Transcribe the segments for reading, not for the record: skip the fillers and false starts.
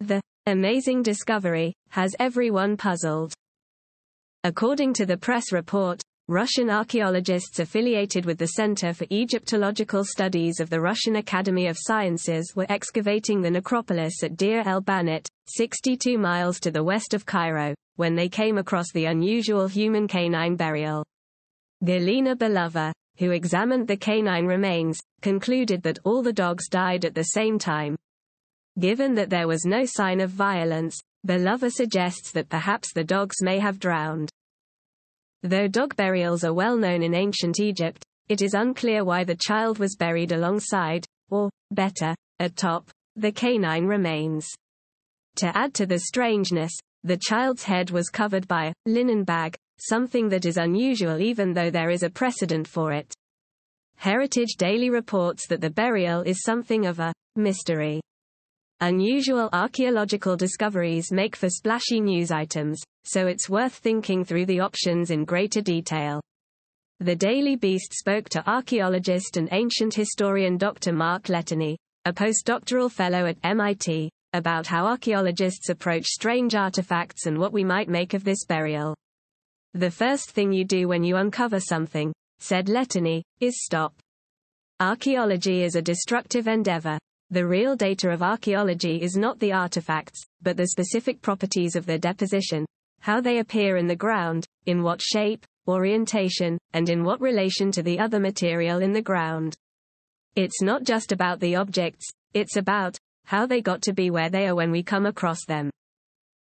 The amazing discovery has everyone puzzled. According to the press report, Russian archaeologists affiliated with the Center for Egyptological Studies of the Russian Academy of Sciences were excavating the necropolis at Deir el-Banat, 62 miles to the west of Cairo, when they came across the unusual human canine burial. Galina Belova, who examined the canine remains, concluded that all the dogs died at the same time. Given that there was no sign of violence, Belova suggests that perhaps the dogs may have drowned. Though dog burials are well known in ancient Egypt, it is unclear why the child was buried alongside, or, better, atop, the canine remains. To add to the strangeness, the child's head was covered by a linen bag, something that is unusual even though there is a precedent for it. Heritage Daily reports that the burial is something of a mystery. Unusual archaeological discoveries make for splashy news items, so it's worth thinking through the options in greater detail. The Daily Beast spoke to archaeologist and ancient historian Dr. Mark Lettany, a postdoctoral fellow at MIT, about how archaeologists approach strange artifacts and what we might make of this burial. The first thing you do when you uncover something, said Lettany, is stop. Archaeology is a destructive endeavor. The real data of archaeology is not the artifacts, but the specific properties of their deposition, how they appear in the ground, in what shape, orientation, and in what relation to the other material in the ground. It's not just about the objects, it's about how they got to be where they are when we come across them.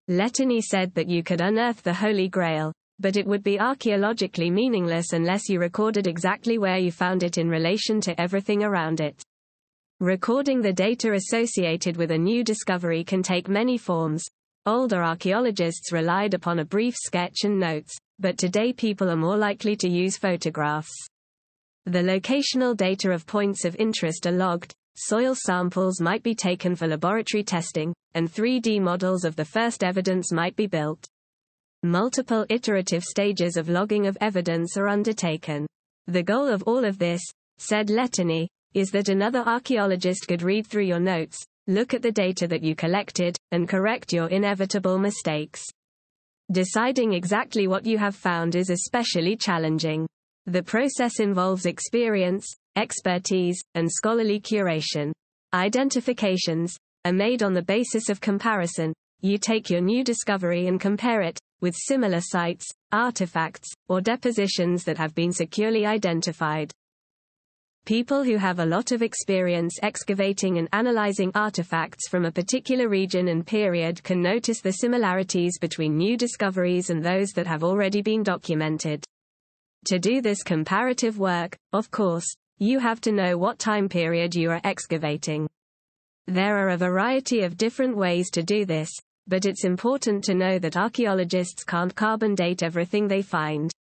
Lettany said that you could unearth the Holy Grail, but it would be archaeologically meaningless unless you recorded exactly where you found it in relation to everything around it. Recording the data associated with a new discovery can take many forms. Older archaeologists relied upon a brief sketch and notes, but today people are more likely to use photographs. The locational data of points of interest are logged, soil samples might be taken for laboratory testing, and 3D models of the first evidence might be built. Multiple iterative stages of logging of evidence are undertaken. The goal of all of this, said Lettany, is that another archaeologist could read through your notes, look at the data that you collected, and correct your inevitable mistakes. Deciding exactly what you have found is especially challenging. The process involves experience, expertise, and scholarly curation. Identifications are made on the basis of comparison. You take your new discovery and compare it with similar sites, artifacts, or depositions that have been securely identified. People who have a lot of experience excavating and analyzing artifacts from a particular region and period can notice the similarities between new discoveries and those that have already been documented. To do this comparative work, of course, you have to know what time period you are excavating. There are a variety of different ways to do this, but it's important to know that archaeologists can't carbon date everything they find.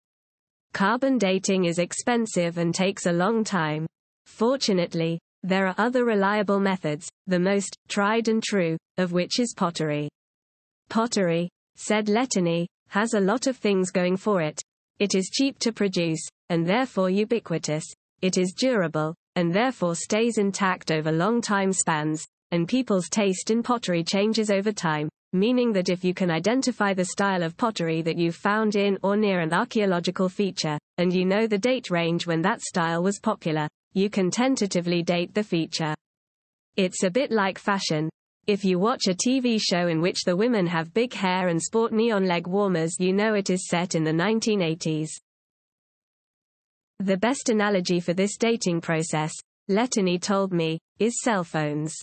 Carbon dating is expensive and takes a long time. Fortunately, there are other reliable methods, the most tried and true of which is pottery. Pottery, said Lettany, has a lot of things going for it. It is cheap to produce, and therefore ubiquitous. It is durable, and therefore stays intact over long time spans, and people's taste in pottery changes over time, meaning that if you can identify the style of pottery that you've found in or near an archaeological feature, and you know the date range when that style was popular, you can tentatively date the feature. It's a bit like fashion. If you watch a TV show in which the women have big hair and sport neon leg warmers, you know it is set in the 1980s. The best analogy for this dating process, Lettany told me, is cell phones.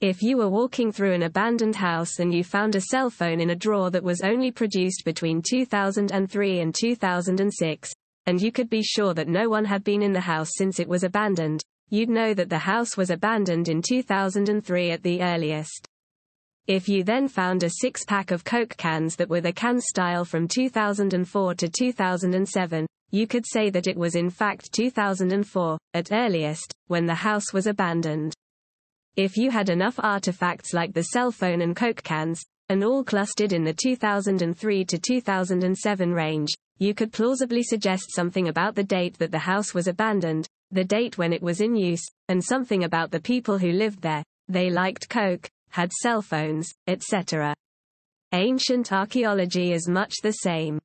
If you were walking through an abandoned house and you found a cell phone in a drawer that was only produced between 2003 and 2006, and you could be sure that no one had been in the house since it was abandoned, you'd know that the house was abandoned in 2003 at the earliest. If you then found a six-pack of Coke cans that were the can style from 2004 to 2007, you could say that it was in fact 2004, at earliest, when the house was abandoned. If you had enough artifacts like the cell phone and Coke cans, and all clustered in the 2003 to 2007 range, you could plausibly suggest something about the date that the house was abandoned, the date when it was in use, and something about the people who lived there. They liked Coke, had cell phones, etc. Ancient archaeology is much the same.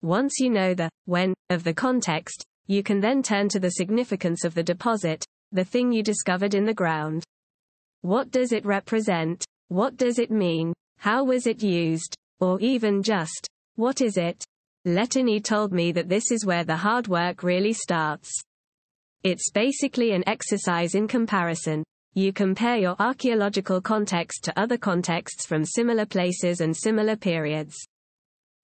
Once you know the when of the context, you can then turn to the significance of the deposit, the thing you discovered in the ground. What does it represent? What does it mean? How was it used? Or even just, what is it? Letany told me that this is where the hard work really starts. It's basically an exercise in comparison. You compare your archaeological context to other contexts from similar places and similar periods.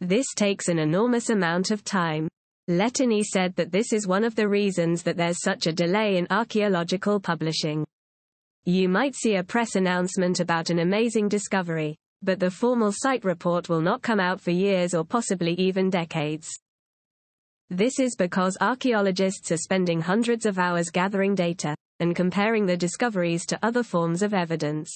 This takes an enormous amount of time. Letany said that this is one of the reasons that there's such a delay in archaeological publishing. You might see a press announcement about an amazing discovery, but the formal site report will not come out for years or possibly even decades. This is because archaeologists are spending hundreds of hours gathering data and comparing the discoveries to other forms of evidence.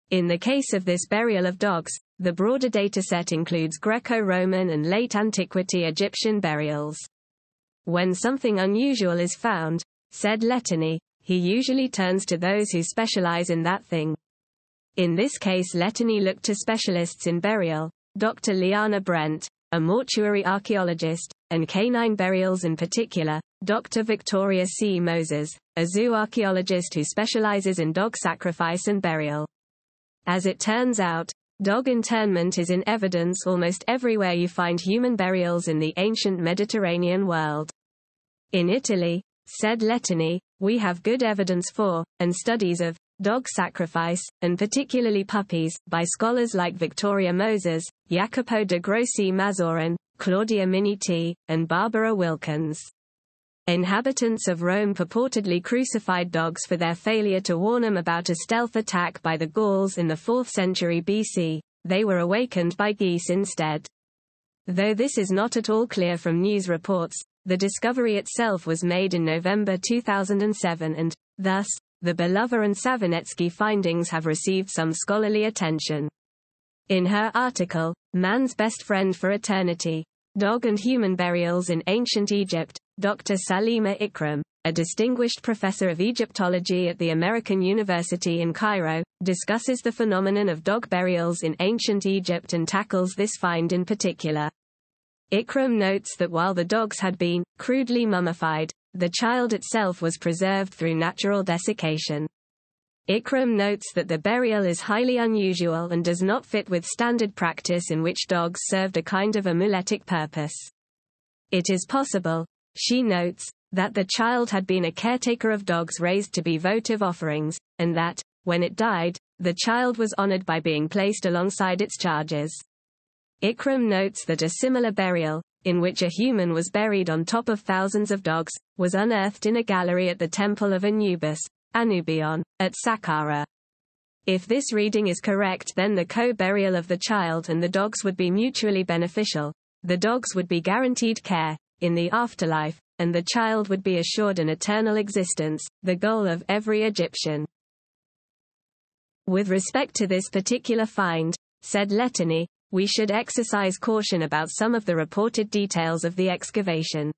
In the case of this burial of dogs, the broader dataset includes Greco-Roman and late antiquity Egyptian burials. When something unusual is found, said Letany, he usually turns to those who specialize in that thing. In this case, Letany looked to specialists in burial, Dr. Liana Brent, a mortuary archaeologist, and canine burials in particular, Dr. Victoria C. Moses, a zoo archaeologist who specializes in dog sacrifice and burial. As it turns out, dog internment is in evidence almost everywhere you find human burials in the ancient Mediterranean world. In Italy, said Letany, we have good evidence for, and studies of, dog sacrifice, and particularly puppies, by scholars like Victoria Moses, Jacopo de Grossi Mazorin, Claudia Miniti, and Barbara Wilkins. Inhabitants of Rome purportedly crucified dogs for their failure to warn them about a stealth attack by the Gauls in the 4th century BC. They were awakened by geese instead. Though this is not at all clear from news reports, the discovery itself was made in November 2007 and, thus, the Belova and Savinetsky findings have received some scholarly attention. In her article, Man's Best Friend for Eternity, Dog and Human Burials in Ancient Egypt, Dr. Salima Ikram, a distinguished professor of Egyptology at the American University in Cairo, discusses the phenomenon of dog burials in ancient Egypt and tackles this find in particular. Ikram notes that while the dogs had been crudely mummified, the child itself was preserved through natural desiccation. Ikram notes that the burial is highly unusual and does not fit with standard practice in which dogs served a kind of amuletic purpose. It is possible, she notes, that the child had been a caretaker of dogs raised to be votive offerings, and that, when it died, the child was honored by being placed alongside its charges. Ikram notes that a similar burial, in which a human was buried on top of thousands of dogs, was unearthed in a gallery at the Temple of Anubis, Anubion, at Saqqara. If this reading is correct, then the co-burial of the child and the dogs would be mutually beneficial. The dogs would be guaranteed care in the afterlife, and the child would be assured an eternal existence, the goal of every Egyptian. With respect to this particular find, said Letany, we should exercise caution about some of the reported details of the excavation.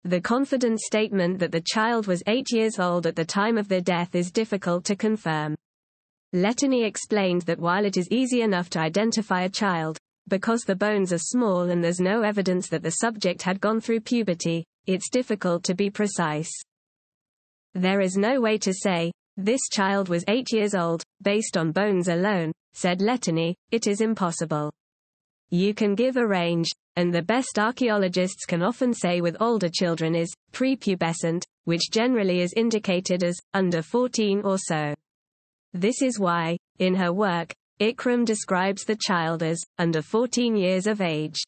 The confident statement that the child was 8 years old at the time of their death is difficult to confirm. Letany explained that while it is easy enough to identify a child, because the bones are small and there's no evidence that the subject had gone through puberty, it's difficult to be precise. There is no way to say, this child was 8 years old, based on bones alone, said Letany, it is impossible. You can give a range, and the best archaeologists can often say with older children is, prepubescent, which generally is indicated as, under 14 or so. This is why, in her work, Ikram describes the child as, under 14 years of age.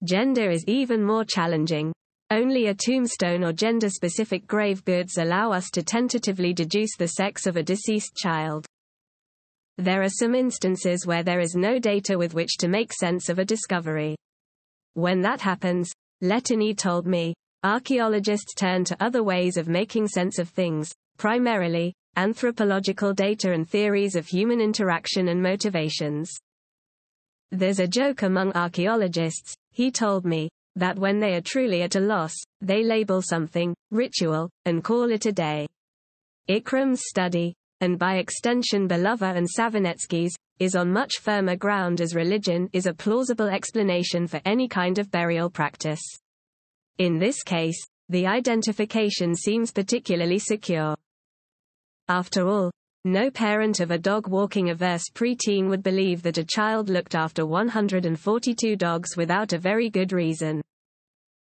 Gender is even more challenging. Only a tombstone or gender-specific grave goods allow us to tentatively deduce the sex of a deceased child. There are some instances where there is no data with which to make sense of a discovery. When that happens, Letany told me, archaeologists turn to other ways of making sense of things, primarily, anthropological data and theories of human interaction and motivations. There's a joke among archaeologists, he told me, that when they are truly at a loss, they label something, ritual, and call it a day. Ikram's study, and by extension Belova and Savanetsky's, is on much firmer ground as religion is a plausible explanation for any kind of burial practice. In this case, the identification seems particularly secure. After all, no parent of a dog-walking averse preteen would believe that a child looked after 142 dogs without a very good reason.